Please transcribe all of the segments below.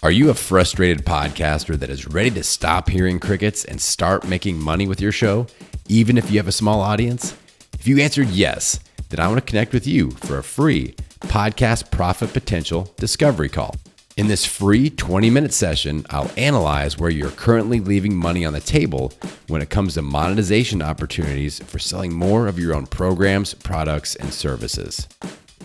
Are you a frustrated podcaster that is ready to stop hearing crickets and start making money with your show, even if you have a small audience? If you answered yes, then I want to connect with you for a free podcast profit potential discovery call. In this free 20-minute session, I'll analyze where you're currently leaving money on the table when it comes to monetization opportunities for selling more of your own programs, products, and services.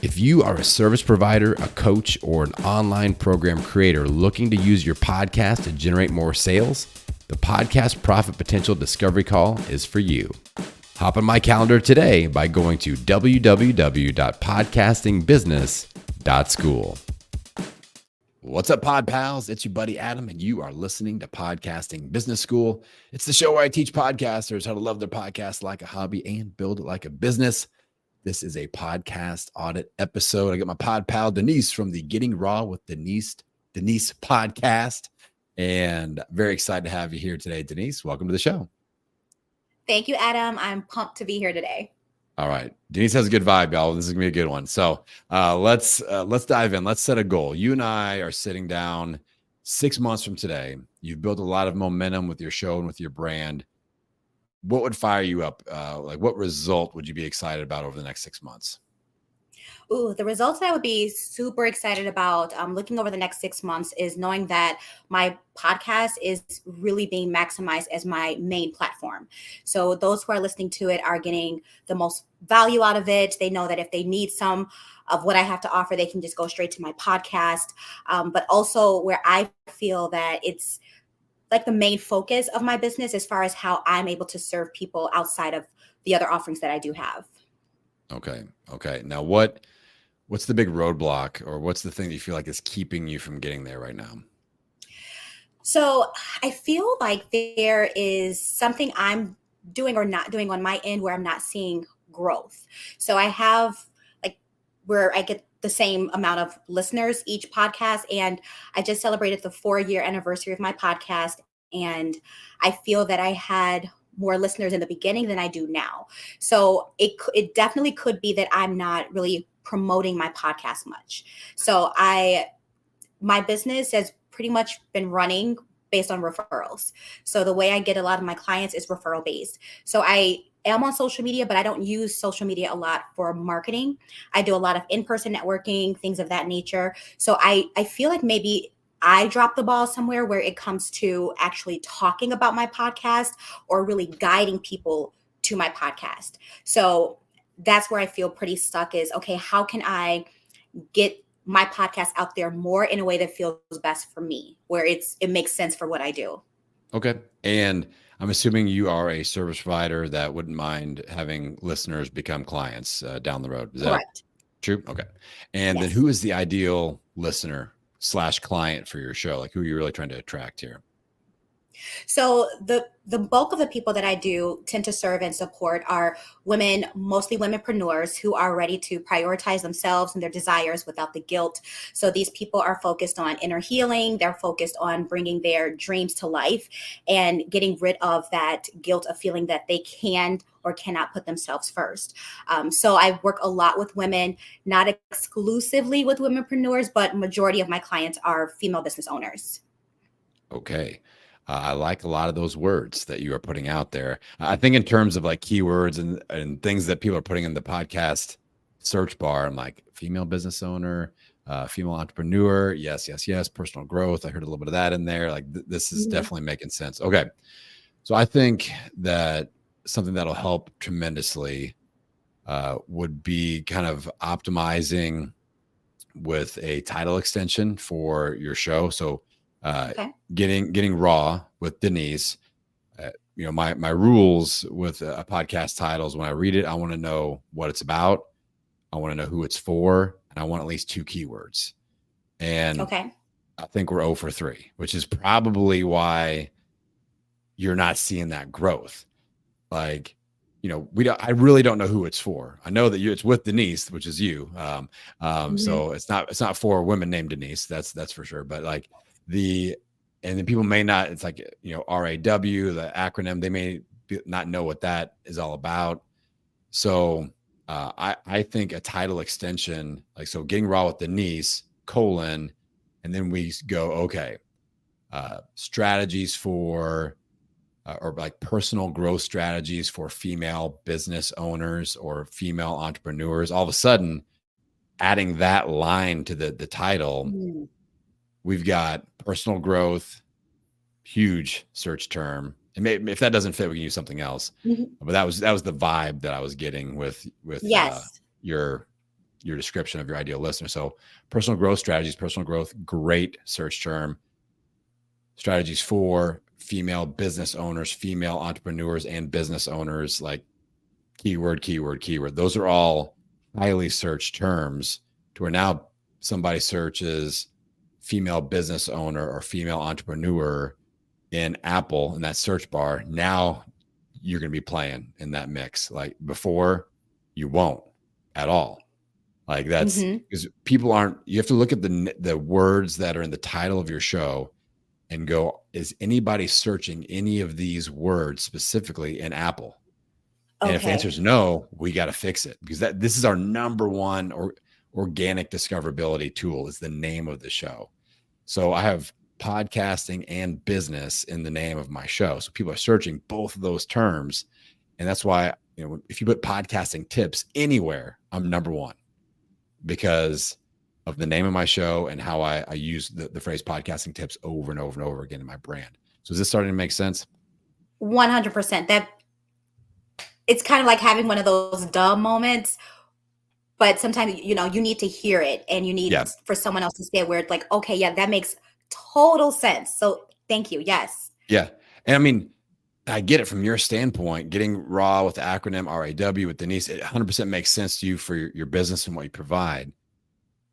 If you are a service provider, a coach, or an online program creator looking to use your podcast to generate more sales, the Podcast Profit Potential Discovery Call is for you. Hop on my calendar today by going to www.podcastingbusiness.school. What's up, Pod Pals? It's your buddy Adam, and you are listening to Podcasting Business School. It's the show where I teach podcasters how to love their podcast like a hobby and build it like a business. This is a podcast audit episode. I got my pod pal Denise from the Getting R.A.W with Denise podcast, and very excited to have you here today, Denise. Welcome to the show. Thank you, Adam. I'm pumped to be here today. All right, Denise has a good vibe, y'all. This is gonna be a good one. So let's dive in. Let's set a goal. You and I are sitting down 6 months from today. You've built a lot of momentum with your show and with your brand. What would fire you up? What result would you be excited about over the next 6 months? Ooh, the results that I would be super excited about looking over the next 6 months is knowing that my podcast is really being maximized as my main platform. So those who are listening to it are getting the most value out of it. They know that if they need some of what I have to offer, they can just go straight to my podcast. But also where I feel that it's like the main focus of my business as far as how I'm able to serve people outside of the other offerings that I do have. Okay. Now what's the big roadblock, or what's the thing that you feel like is keeping you from getting there right now? So I feel like there is something I'm doing or not doing on my end where I'm not seeing growth. So I have where I get the same amount of listeners each podcast. And I just celebrated the 4-year anniversary of my podcast. And I feel that I had more listeners in the beginning than I do now. So it definitely could be that I'm not really promoting my podcast much. So my business has pretty much been running based on referrals. So the way I get a lot of my clients is referral based. So I am on social media, but I don't use social media a lot for marketing. I do a lot of in-person networking, things of that nature. So I feel like maybe I dropped the ball somewhere where it comes to actually talking about my podcast or really guiding people to my podcast. So that's where I feel pretty stuck is, okay, how can I get my podcast out there more in a way that feels best for me, where it makes sense for what I do. Okay. And I'm assuming you are a service provider that wouldn't mind having listeners become clients down the road. Is Correct. That true? Okay. And Yes. then who is the ideal listener/client for your show? Like, who are you really trying to attract here? So the bulk of the people that I do tend to serve and support are women, mostly womenpreneurs who are ready to prioritize themselves and their desires without the guilt. So these people are focused on inner healing. They're focused on bringing their dreams to life and getting rid of that guilt of feeling that they can or cannot put themselves first. So I work a lot with women, not exclusively with womenpreneurs, but majority of my clients are female business owners. Okay. I like a lot of those words that you are putting out there. I think in terms of like keywords and things that people are putting in the podcast search bar, I'm like female business owner, female entrepreneur. Yes. Personal growth. I heard a little bit of that in there. Like this is definitely making sense. Okay. So I think that something that'll help tremendously would be kind of optimizing with a title extension for your show. So Okay. Getting raw with Denise. My rules with a podcast title is when I read it, I want to know what it's about. I want to know who it's for, and I want at least 2 keywords. And Okay. I think we're 0 for 3, which is probably why you're not seeing that growth. Like, I really don't know who it's for. I know that it's with Denise, which is you. So it's not for women named Denise. That's for sure. But like and then people may not, it's like, R.A.W, the acronym, they may not know what that is all about. So I think a title extension, like, so Getting R.A.W with Denise, And then we go, okay, strategies for, or like personal growth strategies for female business owners or female entrepreneurs. All of a sudden, adding that line to the title, Mm. we've got personal growth, huge search term. And maybe if that doesn't fit, we can use something else. Mhm. But that was the vibe that I was getting with Yes. your description of your ideal listener. So personal growth strategies, personal growth, great search term. Strategies for female business owners, female entrepreneurs, and business owners, like keyword, keyword, keyword. Those are all highly searched terms to where now somebody searches female business owner or female entrepreneur in Apple in that search bar. Now you're going to be playing in that mix. Like before, you won't at all. Like that's Hmm. because people aren't, you have to look at the words that are in the title of your show and go, is anybody searching any of these words specifically in Apple? And if the answer Okay. is no, we got to fix it, because this is our number one organic discoverability tool is the name of the show. So I have podcasting and business in the name of my show. So people are searching both of those terms. And that's why, if you put podcasting tips anywhere, I'm number one, because of the name of my show and how I use the phrase podcasting tips over and over and over again in my brand. So is this starting to make sense? 100%. That it's kind of like having one of those dumb moments, but sometimes you need to hear it, and you need Yeah. for someone else to say it where it's like, okay, yeah, that makes total sense. So thank you. Yes. Yeah. And I mean, I get it from your standpoint. Getting raw with the acronym R.A.W. with Denise, it 100% makes sense to you for your business and what you provide.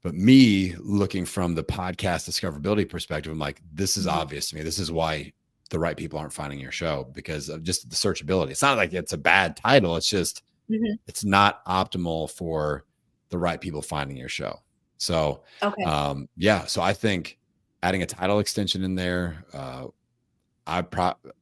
But me looking from the podcast discoverability perspective, I'm like, this is Mhm. obvious to me. This is why the right people aren't finding your show, because of just the searchability. It's not like it's a bad title. It's just, Mhm. it's not optimal for the right people finding your show. So, Okay. yeah. So I think adding a title extension in there,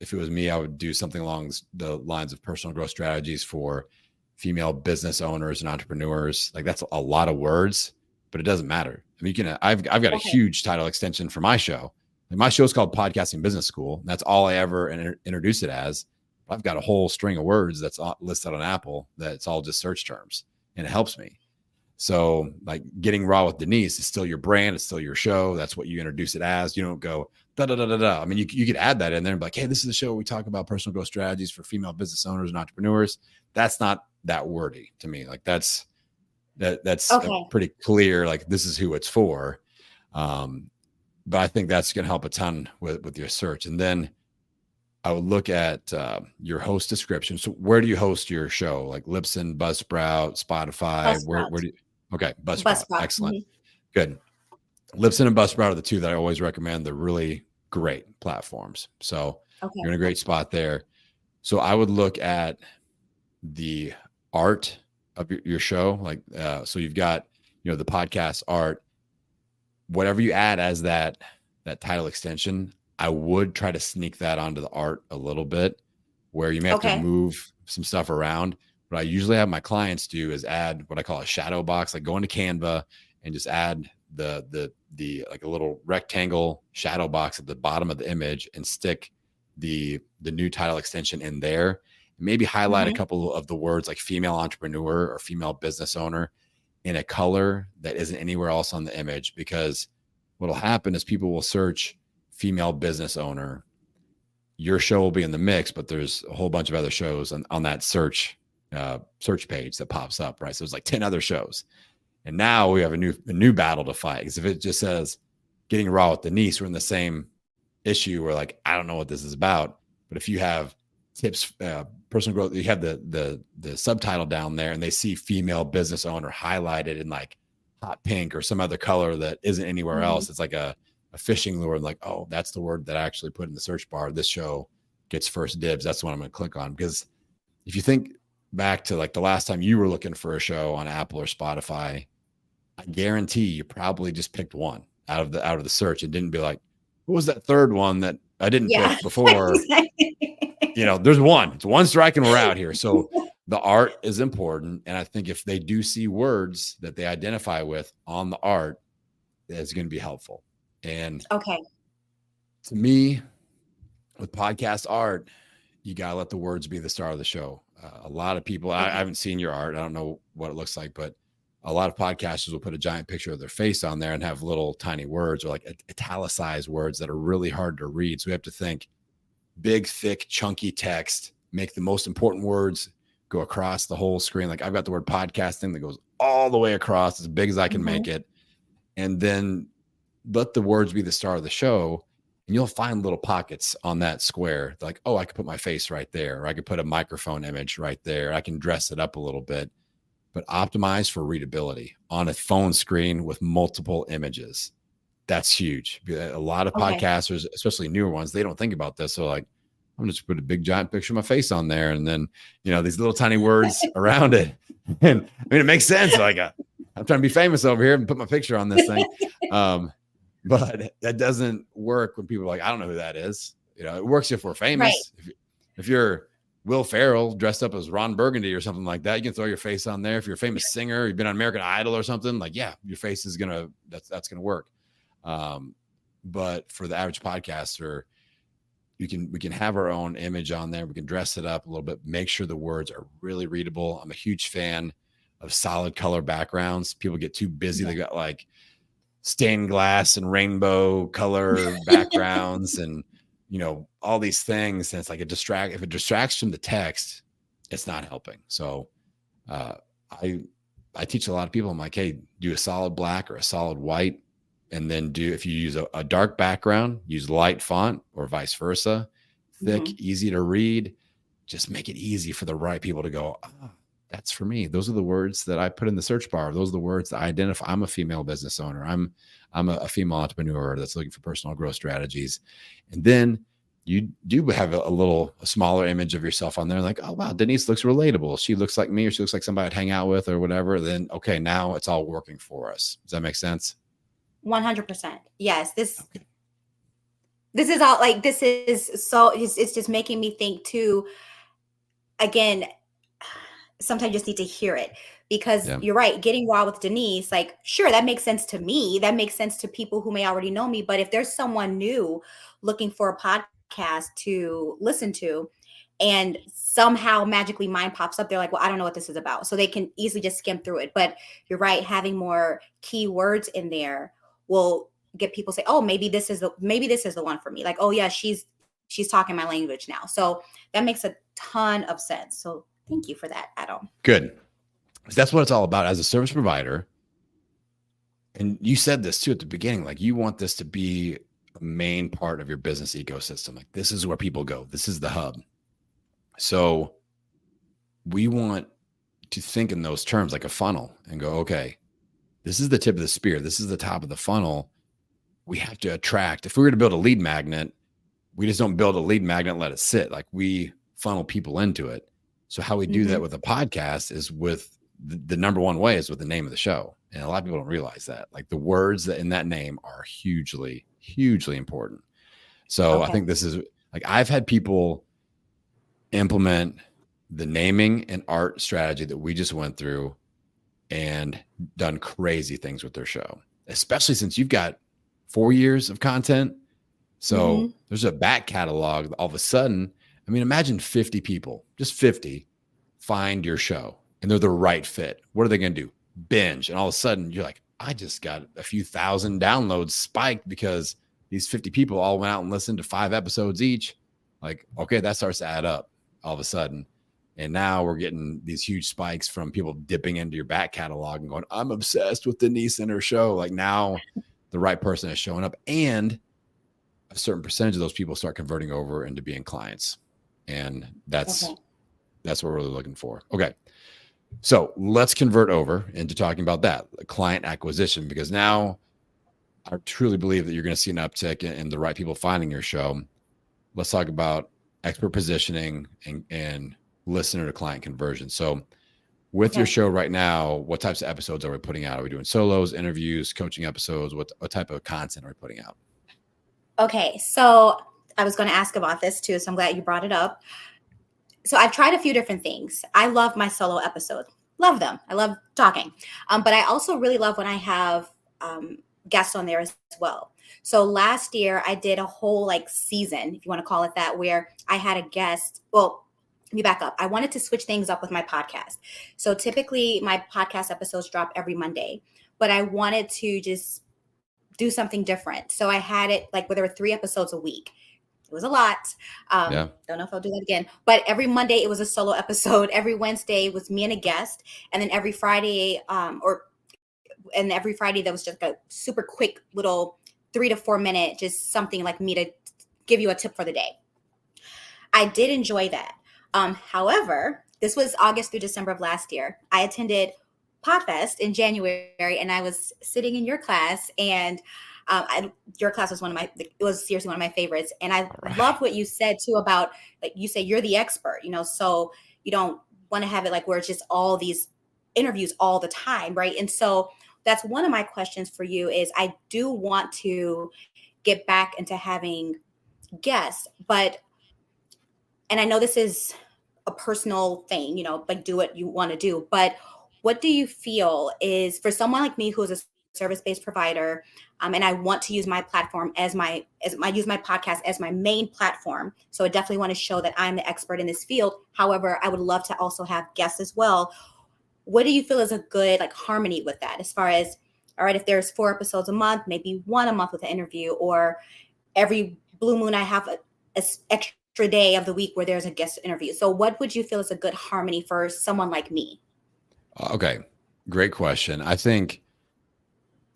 if it was me, I would do something along the lines of personal growth strategies for female business owners and entrepreneurs. Like that's a lot of words, but it doesn't matter. I mean, I've got a Okay. huge title extension for my show. Like my show is called Podcasting Business School. And that's all I ever introduce it as. I've got a whole string of words that's listed on Apple that's all just search terms, and it helps me. So like Getting Raw with Denise is still your brand. It's still your show. That's what you introduce it as. You don't go da da da da da. I mean, you could add that in there and be like, hey, this is the show where we talk about personal growth strategies for female business owners and entrepreneurs. That's not that wordy to me. Like that's Okay. pretty clear. Like this is who it's for. But I think that's going to help a ton with your search. And then I would look at your host description. So where do you host your show? Like Libsyn, Buzzsprout, Spotify? Where Buzzsprout. do you? Okay, Buzzsprout. Buzzsprout. Excellent. Mhm. Good. Libsyn and Buzzsprout are the two that I always recommend. They're really great platforms. So Okay. you're in a great spot there. So I would look at the art of your show. Like, so you've got, the podcast art, whatever you add as that title extension, I would try to sneak that onto the art a little bit, where you may have to Okay. move some stuff around. What I usually have my clients do is add what I call a shadow box, like go into Canva and just add the like a little rectangle shadow box at the bottom of the image and stick the new title extension in there. Maybe highlight a Mhm. couple of the words like female entrepreneur or female business owner in a color that isn't anywhere else on the image, because what'll happen is people will search female business owner. Your show will be in the mix, but there's a whole bunch of other shows on that search page that pops up, right? So there's like 10 other shows. And now we have a new battle to fight. Because if it just says Getting Raw with Denise, we're in the same issue where like, I don't know what this is about. But if you have tips, personal growth, you have the subtitle down there and they see female business owner highlighted in like hot pink or some other color that isn't anywhere Mhm. else. It's like a fishing lure. Like, oh, that's the word that I actually put in the search bar. This show gets first dibs. That's the one I'm going to click on. Because if you think back to like the last time you were looking for a show on Apple or Spotify, I guarantee you probably just picked one out of the search and didn't be like, what was that third one that I didn't Yeah. pick before? There's one. It's one strike and we're out here. So the art is important. And I think if they do see words that they identify with on the art, it's going to be helpful. And Okay. to me, with podcast art, you got to let the words be the star of the show. A lot of people, I Okay. haven't seen your art. I don't know what it looks like, but a lot of podcasters will put a giant picture of their face on there and have little tiny words or like italicized words that are really hard to read. So we have to think big, thick, chunky text, make the most important words go across the whole screen. Like I've got the word podcasting that goes all the way across as big as I can make it. And then let the words be the star of the show. And you'll find little pockets on that square. Like, oh, I could put my face right there, or I could put a microphone image right there. I can dress it up a little bit, but optimize for readability on a phone screen with multiple images. That's huge. A lot of Okay. podcasters, especially newer ones, they don't think about this. So like, I'm just put a big giant picture of my face on there, and then these little tiny words around it. And I mean, it makes sense. Like, I'm trying to be famous over here and put my picture on this thing. But that doesn't work when people are like, I don't know who that is. It works if we're famous. Right. If you're Will Ferrell dressed up as Ron Burgundy or something like that, you can throw your face on there. If you're a famous singer, you've been on American Idol or something, like, yeah, your face is that's gonna work. But for the average podcaster, we can have our own image on there. We can dress it up a little bit, make sure the words are really readable. I'm a huge fan of solid color backgrounds. People get too busy. They got like stained glass and rainbow color backgrounds and all these things. And it's like if it distracts from the text, it's not helping. So I teach a lot of people, I'm like, hey, do a solid black or a solid white. And then if you use a dark background, use light font or vice versa, thick, easy to read, just make it easy for the right people to go, that's for me. Those are the words that I put in the search bar. Those are the words that I identify. I'm a female business owner. I'm a female entrepreneur that's looking for personal growth strategies. And then you do have a smaller image of yourself on there. Like, oh, wow, Denise looks relatable. She looks like me, or she looks like somebody I'd hang out with or whatever. Then, okay, now it's all working for us. Does that make sense? 100%. Yes. This is all like, this is so, it's just making me think too, again, sometimes you just need to hear it because you're right. Getting raw with Denise, like, sure, that makes sense to me. That makes sense to people who may already know me. But if there's someone new looking for a podcast to listen to and somehow magically mine pops up, they're like, well, I don't know what this is about. So they can easily just skim through it. But you're right. Having more keywords in there will get people say, oh, maybe this is the one for me. Like, oh yeah, she's talking my language now. So that makes a ton of sense. So thank you for that, Adam. Good. That's what it's all about as a service provider. And you said this too at the beginning, like you want this to be a main part of your business ecosystem. Like this is where people go. This is the hub. So we want to think in those terms like a funnel and go, okay, this is the tip of the spear. This is the top of the funnel. We have to attract. If we were to build a lead magnet, we just don't build a lead magnet and let it sit. Like we funnel people into it. So how we do that with a podcast is with the number one way is with the name of the show. And a lot of people don't realize that. Like the words that in that name are hugely, hugely important. So I think this is like I've had people implement the naming and art strategy that we just went through and done crazy things with their show, especially since you've got 4 years of content. So there's a back catalog. All of a sudden, I mean, imagine 50 people, just 50, find your show and they're the right fit. What are they going to do? Binge. And all of a sudden you're like, I just got a few thousand downloads spiked because these 50 people all went out and listened to 5 episodes each. Like, okay, that starts to add up all of a sudden. And now we're getting these huge spikes from people dipping into your back catalog and going, I'm obsessed with Denise and her show. Like now the right person is showing up and a certain percentage of those people start converting over into being clients. And that's what we're really looking for. Okay. So let's convert over into talking about that client acquisition, because now I truly believe that you're going to see an uptick in the right people finding your show. Let's talk about expert positioning and listener to client conversion. So with your show right now, what types of episodes are we putting out? Are we doing solos, interviews, coaching episodes? What type of content are we putting out? Okay. So I was going to ask about this too. So I'm glad you brought it up. So I've tried a few different things. I love my solo episodes. Love them. I love talking. But I also really love when I have guests on there as well. So last year I did a whole like season, if you want to call it that, where I had a guest. Well, let me back up. I wanted to switch things up with my podcast. So typically my podcast episodes drop every Monday, but I wanted to just do something different. So I had it like where there were 3 episodes a week. It was a lot. Yeah. Don't know if I'll do that again. But every Monday it was a solo episode. Every Wednesday was me and a guest, and then every Friday, every Friday there was just a super quick little 3 to 4 minute, just something like me to give you a tip for the day. I did enjoy that. However, this was August through December of last year. I attended Podfest in January, and I was sitting in your class, and your class was it was seriously one of my favorites. And I love what you said too about, like, you say you're the expert, so you don't want to have it like where it's just all these interviews all the time, right? And so that's one of my questions for you is I do want to get back into having guests, and I know this is a personal thing, like do what you want to do, but what do you feel is for someone like me who is a service-based provider, and I want to use my platform as I use my podcast as my main platform. So I definitely want to show that I'm the expert in this field. However, I would love to also have guests as well. What do you feel is a good like harmony with that? As far as, all right, if there's 4 episodes a month, maybe 1 a month with an interview, or every blue moon I have a extra day of the week where there's a guest interview. So what would you feel is a good harmony for someone like me? Okay. Great question. I think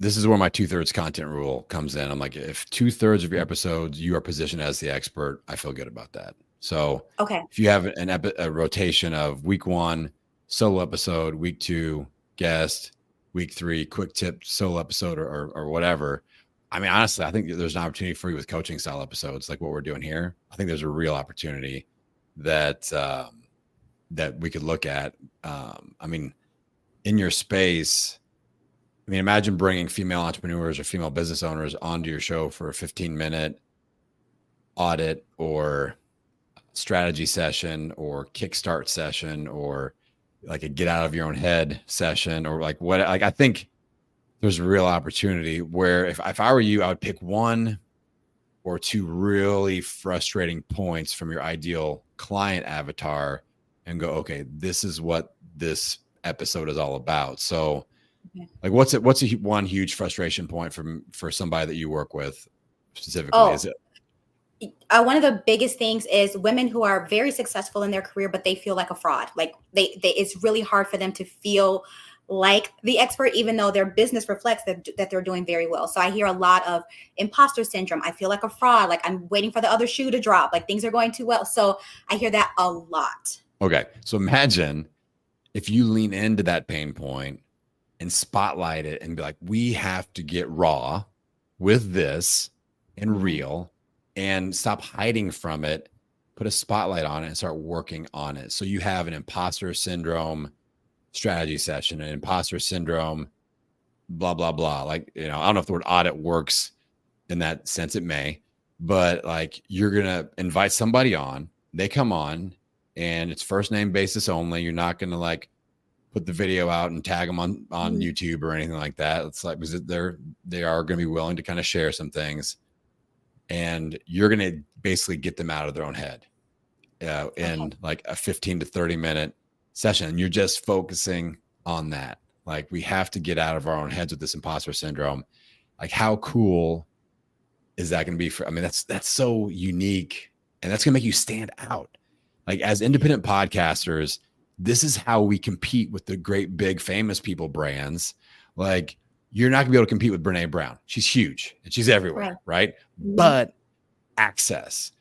this is where my 2/3 content rule comes in. I'm like, if 2/3 of your episodes, you are positioned as the expert, I feel good about that. So okay, if you have a rotation of week 1, solo episode, week 2, guest, week 3, quick tip, solo episode, or whatever. I mean, honestly, I think there's an opportunity for you with coaching style episodes like what we're doing here. I think there's a real opportunity that that we could look at. I mean, in your space, I mean, imagine bringing female entrepreneurs or female business owners onto your show for a 15-minute audit or strategy session or kickstart session or like a get out of your own head session or like what, like, I think there's a real opportunity where if I were you, I would pick 1 or 2 really frustrating points from your ideal client avatar and go, okay, this is what this episode is all about. So like, what's one huge frustration point for somebody that you work with specifically? Is it? One of the biggest things is women who are very successful in their career, but they feel like a fraud. Like it's really hard for them to feel like the expert, even though their business reflects that they're doing very well. So I hear a lot of imposter syndrome. I feel like a fraud. Like I'm waiting for the other shoe to drop. Like things are going too well. So I hear that a lot. Okay. So imagine if you lean into that pain point and spotlight it and be like, we have to get raw with this and real and stop hiding from it, put a spotlight on it and start working on it. So you have an imposter syndrome strategy session, an imposter syndrome, blah, blah, blah. Like, I don't know if the word audit works in that sense. It may, but like you're going to invite somebody on, they come on and it's first name basis only. You're not going to like put the video out and tag them on YouTube or anything like that. It's like, because they are going to be willing to kind of share some things and you're going to basically get them out of their own head in like a 15 to 30 minute session. And you're just focusing on that. Like we have to get out of our own heads with this imposter syndrome. Like how cool is that going to be I mean, that's so unique and that's going to make you stand out. Like as independent podcasters, this is how we compete with the great, big, famous people brands. Like you're not gonna be able to compete with Brene Brown. She's huge and she's everywhere, right? Mm-hmm. But access.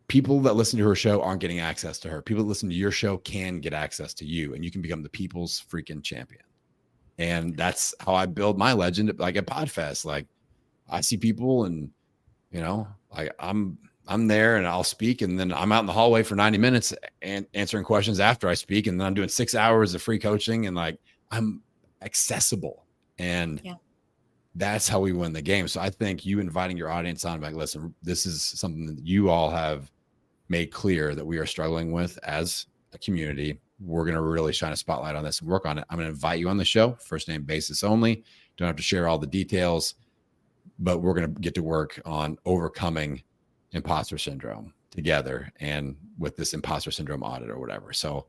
People that listen to her show aren't getting access to her. People that listen to your show can get access to you and you can become the people's freaking champion. And that's how I build my legend. Like at Podfest, like I see people and, like I'm there and I'll speak and then I'm out in the hallway for 90 minutes and answering questions after I speak. And then I'm doing 6 hours of free coaching and like I'm accessible and that's how we win the game. So I think you inviting your audience on, like, listen, this is something that you all have made clear that we are struggling with as a community. We're going to really shine a spotlight on this and work on it. I'm going to invite you on the show, first name basis only. Don't have to share all the details. but we're going to get to work on overcoming imposter syndrome together, and with this imposter syndrome audit or whatever. So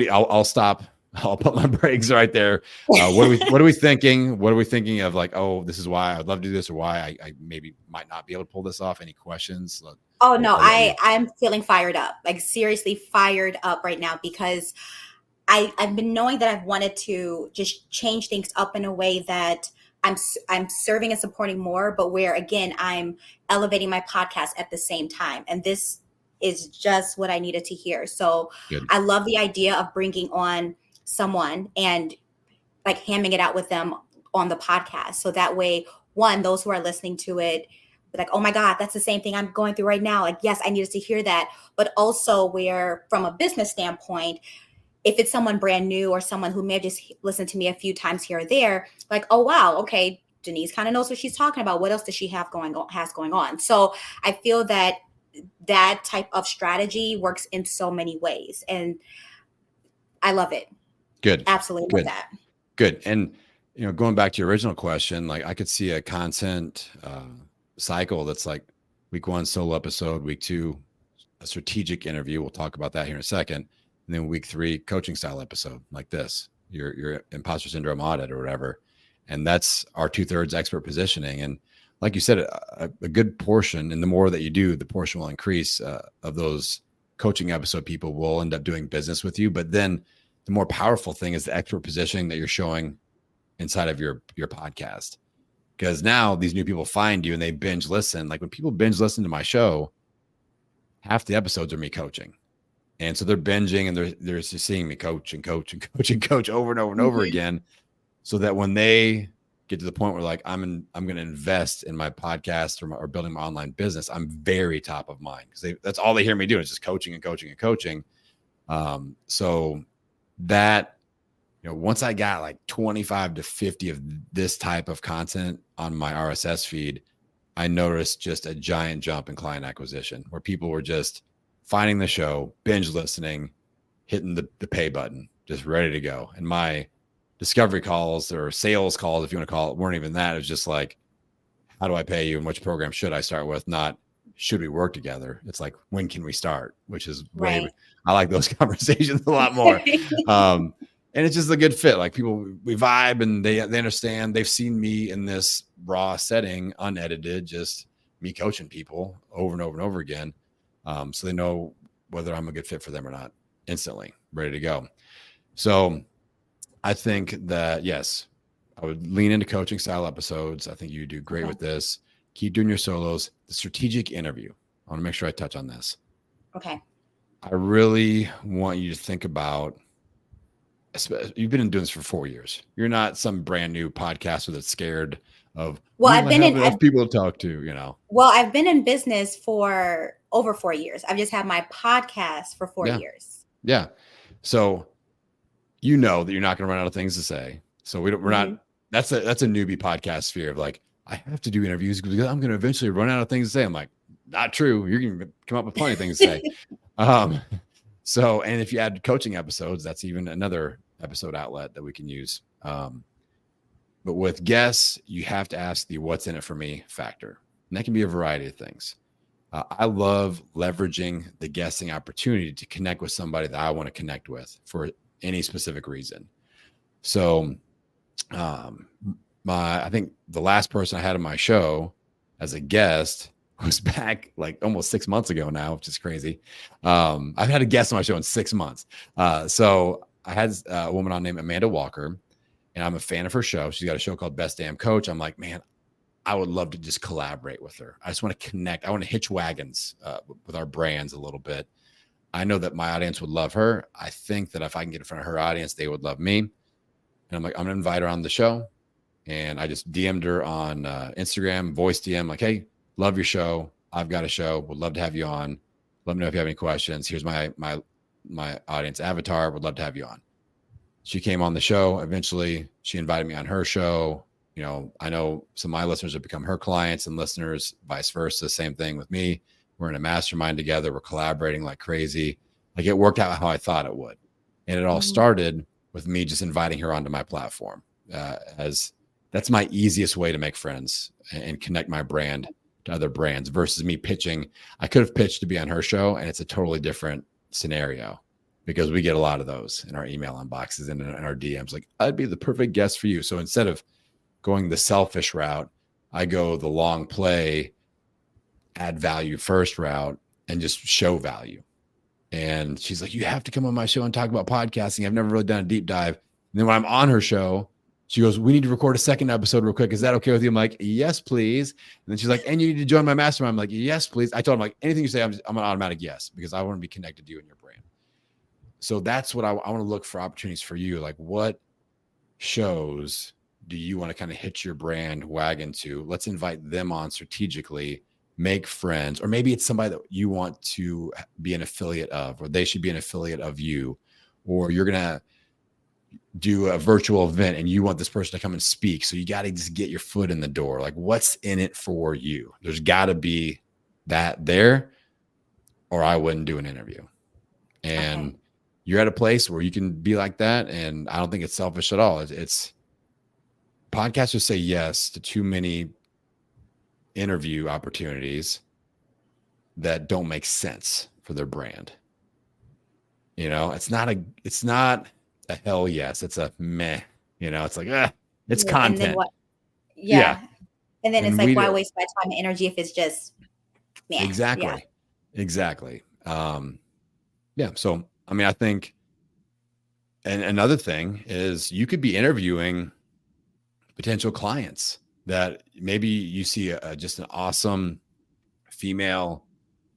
I'll stop. I'll put my brakes right there. What are we thinking? What are we thinking of, like, oh, this is why I'd love to do this, or why I maybe might not be able to pull this off? Any questions? Oh no, I'm feeling fired up, like seriously fired up right now, because I've been knowing that I've wanted to just change things up in a way that I'm serving and supporting more, but where again I'm elevating my podcast at the same time, and this is just what I needed to hear. So Good. I love the idea of bringing on someone and like hamming it out with them on the podcast, so that way, one, those who are listening to it, like, oh my God, that's the same thing I'm going through right now. Like, yes, I needed to hear that. But also where from a business standpoint, if it's someone brand new or someone who may have just listened to me a few times here or there, like, oh, wow, okay, Denise kind of knows what she's talking about. What else does she have going on? So I feel that that type of strategy works in so many ways. And I love it. Good. Absolutely Good. love that. Good. And, going back to your original question, like I could see a content cycle that's like week 1, solo episode, week 2, a strategic interview. We'll talk about that here in a second. And then week 3, coaching style episode like this, your imposter syndrome audit or whatever. And that's our 2/3 expert positioning. And like you said, a good portion, and the more that you do, the portion will increase of those coaching episode people will end up doing business with you. But then the more powerful thing is the expert positioning that you're showing inside of your podcast. Because now these new people find you and they binge listen. Like when people binge listen to my show, half the episodes are me coaching. And so they're binging and they're just seeing me coach and coach and coach and coach over and over and over again. So that when they get to the point where like, I'm going to invest in my podcast or building my online business, I'm very top of mind, because that's all they hear me do is just coaching and coaching and coaching. So that, once I got like 25 to 50 of this type of content on my RSS feed, I noticed just a giant jump in client acquisition, where people were just finding the show, binge listening, hitting the pay button, just ready to go. And my discovery calls, or sales calls, if you want to call it, weren't even that. It was just like, how do I pay you and which program should I start with? Not, should we work together? It's like, when can we start? Which is I like those conversations a lot more. And it's just a good fit. Like people, we vibe and they understand. They've seen me in this raw setting, unedited, just me coaching people over and over and over again. So they know whether I'm a good fit for them or not instantly, ready to go. So I think that, yes, I would lean into coaching style episodes. I think you do great with this. Keep doing your solos. The strategic interview, I want to make sure I touch on this. Okay. I really want you to think about, you've been doing this for 4 years. You're not some brand new podcaster that's scared of, I've been people to talk to, Well, I've been in business for over 4 years. I've just had my podcast for 4 years. Yeah. So that you're not going to run out of things to say. So we're not, that's a newbie podcast fear of like, I have to do interviews because I'm going to eventually run out of things to say. I'm like, not true. You're going to come up with plenty of things to say. So, and if you add coaching episodes, that's even another episode outlet that we can use. But with guests, you have to ask the what's in it for me factor. And that can be a variety of things. I love leveraging the guesting opportunity to connect with somebody that I want to connect with for any specific reason. So, I think the last person I had on my show as a guest was back like almost 6 months ago now, which is crazy. I've had a guest on my show in 6 months. So I had a woman on named Amanda Walker, and I'm a fan of her show. She's got a show called Best Damn Coach. I'm like, man, I would love to just collaborate with her. I just want to connect. I want to hitch wagons with our brands a little bit. I know that my audience would love her. I think that if I can get in front of her audience, they would love me. And I'm like, I'm going to invite her on the show. And I just DM'd her on Instagram, voice DM, like, hey, love your show. I've got a show. Would love to have you on. Let me know if you have any questions. Here's my audience avatar. Would love to have you on. She came on the show. Eventually, she invited me on her show. I know some of my listeners have become her clients and listeners, vice versa. Same thing with me. We're in a mastermind together. We're collaborating like crazy. Like it worked out how I thought it would. And it all started with me just inviting her onto my platform as that's my easiest way to make friends and connect my brand to other brands versus me pitching. I could have pitched to be on her show, and it's a totally different scenario because we get a lot of those in our email inboxes and in our DMs. Like, I'd be the perfect guest for you. So instead of going the selfish route, I go the long play, add value first route and just show value. And she's like, you have to come on my show and talk about podcasting. I've never really done a deep dive. And then when I'm on her show, she goes, we need to record a second episode real quick. Is that okay with you? I'm like, yes, please. And then she's like, and you need to join my mastermind. I'm like, yes, please. I told him, like, anything you say, I'm an automatic yes, because I want to be connected to you and your brand. So that's what I want to look for opportunities for you. Like, what shows do you want to kind of hitch your brand wagon to? Let's invite them on strategically, make friends, or maybe it's somebody that you want to be an affiliate of, or they should be an affiliate of you, or you're going to do a virtual event and you want this person to come and speak. So you got to just get your foot in the door. Like, what's in it for you? There's got to be that there, or I wouldn't do an interview. And you're at a place where you can be like that. And I don't think it's selfish at all. It's podcasters say yes to too many interview opportunities that don't make sense for their brand. You know, it's not a hell yes. It's a meh, you know, it's like, it's content. And then what? Yeah. And then it's like, why waste my time and energy if it's just meh? Exactly. Yeah. So, I mean, I think, and another thing is you could be interviewing potential clients that maybe you see just an awesome female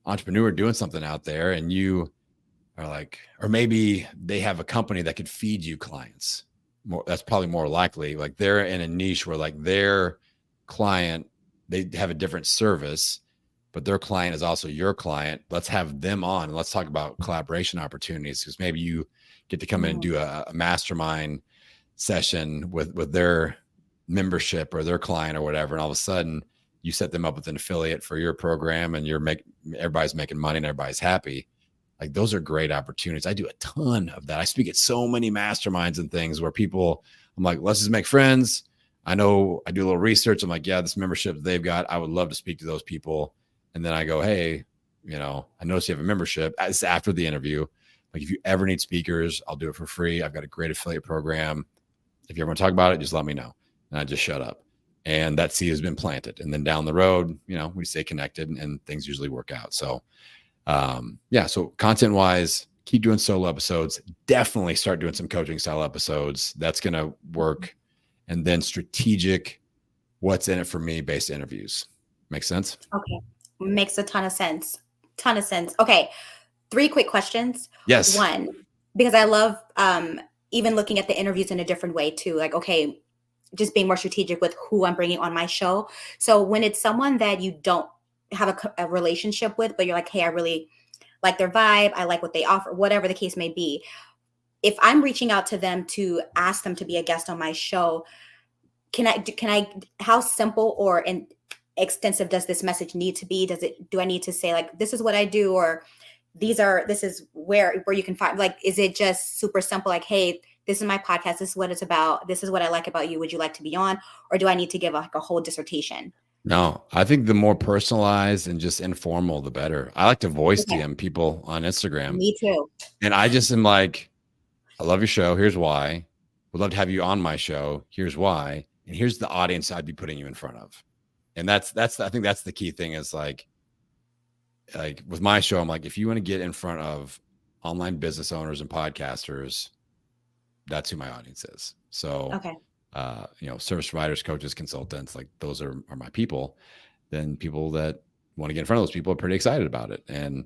entrepreneur doing something out there, and you are like, or maybe they have a company that could feed you clients. That's probably more likely. Like, they're in a niche where, like, their client, they have a different service, but their client is also your client. Let's have them on and let's talk about collaboration opportunities, because maybe you get to come in and do a mastermind session with their membership or their client or whatever. And all of a sudden you set them up with an affiliate for your program, and everybody's making money and everybody's happy. Like, those are great opportunities. I do a ton of that. I speak at so many masterminds and things where people, I'm like, let's just make friends. I know, I do a little research. I'm like, yeah, this membership they've got, I would love to speak to those people. And then I go, hey, you know, I noticed you have a membership. It's after the interview. Like, if you ever need speakers, I'll do it for free. I've got a great affiliate program. If you ever want to talk about it, just let me know. And I just shut up. And that seed has been planted. And then down the road, you know, we stay connected and things usually work out. So, yeah. So content wise, keep doing solo episodes. Definitely start doing some coaching style episodes. That's going to work. And then strategic, what's in it for me based interviews. Make sense? Okay. Makes a ton of sense. Okay. 3 quick questions. Yes. 1, because I love, even looking at the interviews in a different way too. Like, okay, just being more strategic with who I'm bringing on my show. So when it's someone that you don't have a relationship with, but you're like, hey, I really like their vibe, I like what they offer, whatever the case may be. If I'm reaching out to them to ask them to be a guest on my show, can I, how simple or extensive does this message need to be? Do I need to say, like, this is what I do, or this is where you can find, like, is it just super simple? Like, hey, this is my podcast. This is what it's about. This is what I like about you. Would you like to be on? Or do I need to give a whole dissertation? No, I think the more personalized and just informal, the better. I like to voice DM people on Instagram. Me too. And I just am like, I love your show. Here's why. Would love to have you on my show. Here's why. And here's the audience I'd be putting you in front of. And I think that's the key thing is like with my show, I'm like, if you want to get in front of online business owners and podcasters, that's who my audience is. So, you know, service providers, coaches, consultants, like those are my people. Then people that want to get in front of those people are pretty excited about it. And,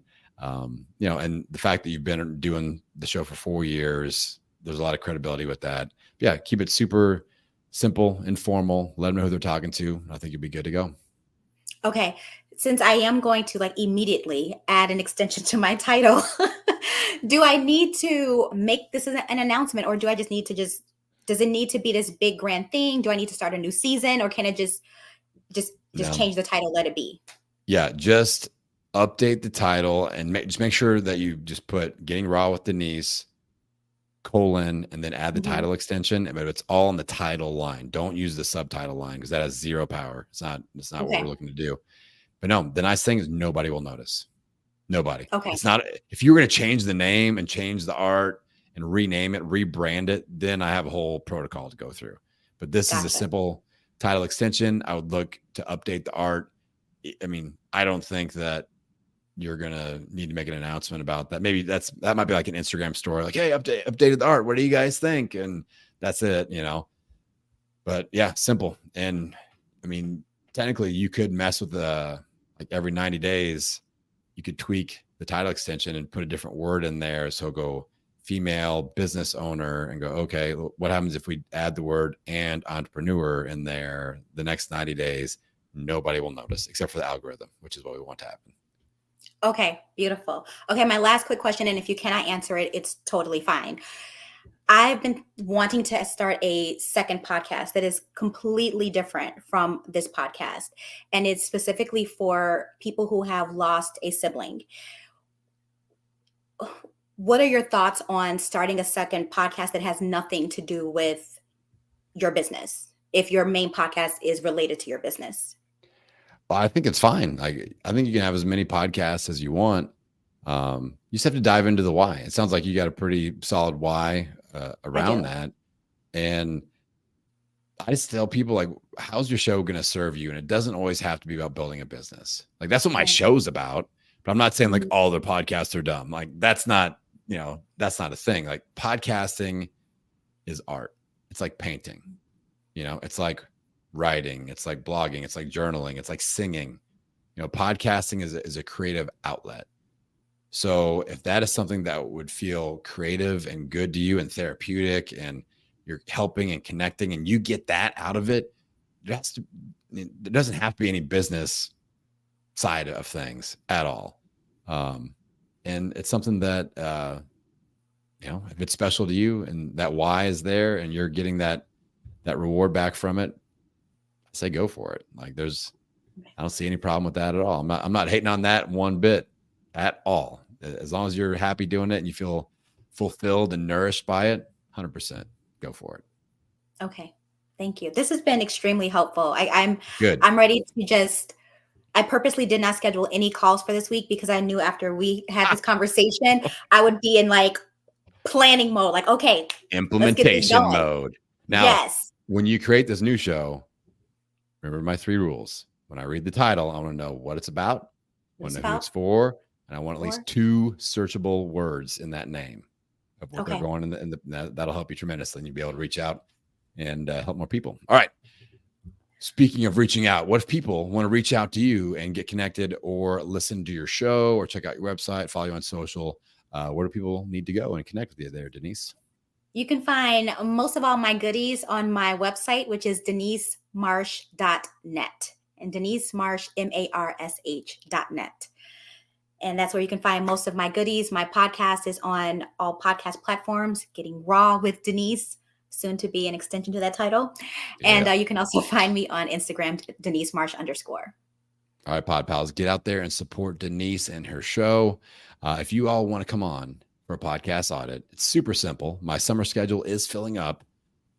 you know, and the fact that you've been doing the show for 4 years, there's a lot of credibility with that. But yeah, keep it super simple, informal, let them know who they're talking to. I think you'll be good to go. Okay. Since I am going to, like, immediately add an extension to my title, do I need to make this an announcement, or do I just need to does it need to be this big grand thing? Do I need to start a new season, or can it just change the title, let it be? Yeah. Just update the title and just make sure that you just put Getting Raw with Denise, colon, and then add the title extension. But it's all in the title line. Don't use the subtitle line because that has zero power. It's not what we're looking to do. But no, the nice thing is nobody will notice. Nobody. Okay. It's not, if you were going to change the name and change the art and rename it, rebrand it, then I have a whole protocol to go through. But this is a simple title extension. I would look to update the art. I mean, I don't think that you're going to need to make an announcement about that. Maybe that might be like an Instagram story, like, hey, updated the art. What do you guys think? And that's it, but yeah, simple. And I mean, technically you could mess with like every 90 days, you could tweak the title extension and put a different word in there. So go female business owner and go, okay, what happens if we add the word and entrepreneur in there the next 90 days? Nobody will notice except for the algorithm, which is what we want to happen. Okay, beautiful. Okay, my last quick question, and if you cannot answer it, it's totally fine. I've been wanting to start a second podcast that is completely different from this podcast, and it's specifically for people who have lost a sibling. What are your thoughts on starting a second podcast that has nothing to do with your business, if your main podcast is related to your business? Well, I think it's fine. I think you can have as many podcasts as you want. You just have to dive into the why. It sounds like you got a pretty solid why around that. And I just tell people, like, how's your show going to serve you? And it doesn't always have to be about building a business. Like, that's what my show's about. But I'm not saying like all the podcasts are dumb. Like, that's not a thing. Like, podcasting is art. It's like painting, it's like writing, it's like blogging, it's like journaling, it's like singing. Podcasting is a creative outlet. So if that is something that would feel creative and good to you and therapeutic, and you're helping and connecting and you get that out of it, there doesn't have to be any business side of things at all. And it's something that, if it's special to you and that why is there and you're getting that reward back from it, I say go for it. Like, I don't see any problem with that at all. I'm not hating on that one bit at all. As long as you're happy doing it and you feel fulfilled and nourished by it, 100% go for it. Okay. Thank you. This has been extremely helpful. I'm good. I'm ready to I purposely did not schedule any calls for this week because I knew after we had this conversation, I would be in like planning mode. Like, okay, implementation mode. Now, yes. When you create this new show, remember my 3 rules. When I read the title, I want to know what it's about, I want to know who it's for, and I want at least 2 searchable words in that name of what they're going in that'll help you tremendously, and you'll be able to reach out and help more people. All right. Speaking of reaching out, what if people want to reach out to you and get connected or listen to your show or check out your website, follow you on social? Where do people need to go and connect with you there, Denise? You can find most of all my goodies on my website, which is denisemarsh.net. And Denise Marsh, MARSH.net. And that's where you can find most of my goodies. My podcast is on all podcast platforms, Getting R.A.W with Denise, soon to be an extension to that title. Yeah. And you can also find me on Instagram, Denise Marsh _. All right, Pod Pals, get out there and support Denise and her show. If you all want to come on for a podcast audit, it's super simple. My summer schedule is filling up.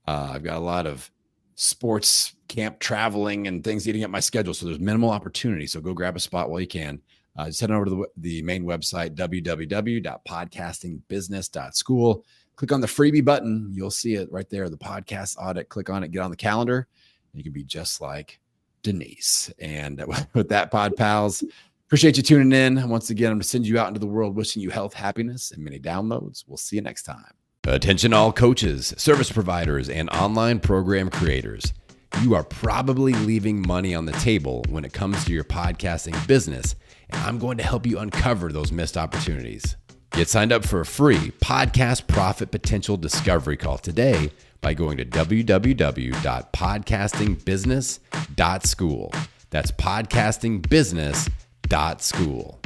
I've got a lot of sports camp traveling and things eating up my schedule. So there's minimal opportunity. So go grab a spot while you can. Just head over to the main website, www.podcastingbusiness.school. Click on the freebie button. You'll see it right there, the podcast audit. Click on it, get on the calendar. And you can be just like Denise. And with that, Pod Pals, appreciate you tuning in. Once again, I'm going to send you out into the world wishing you health, happiness, and many downloads. We'll see you next time. Attention all coaches, service providers, and online program creators. You are probably leaving money on the table when it comes to your podcasting business, and I'm going to help you uncover those missed opportunities. Get signed up for a free podcast profit potential discovery call today by going to www.podcastingbusiness.school. That's podcastingbusiness.school.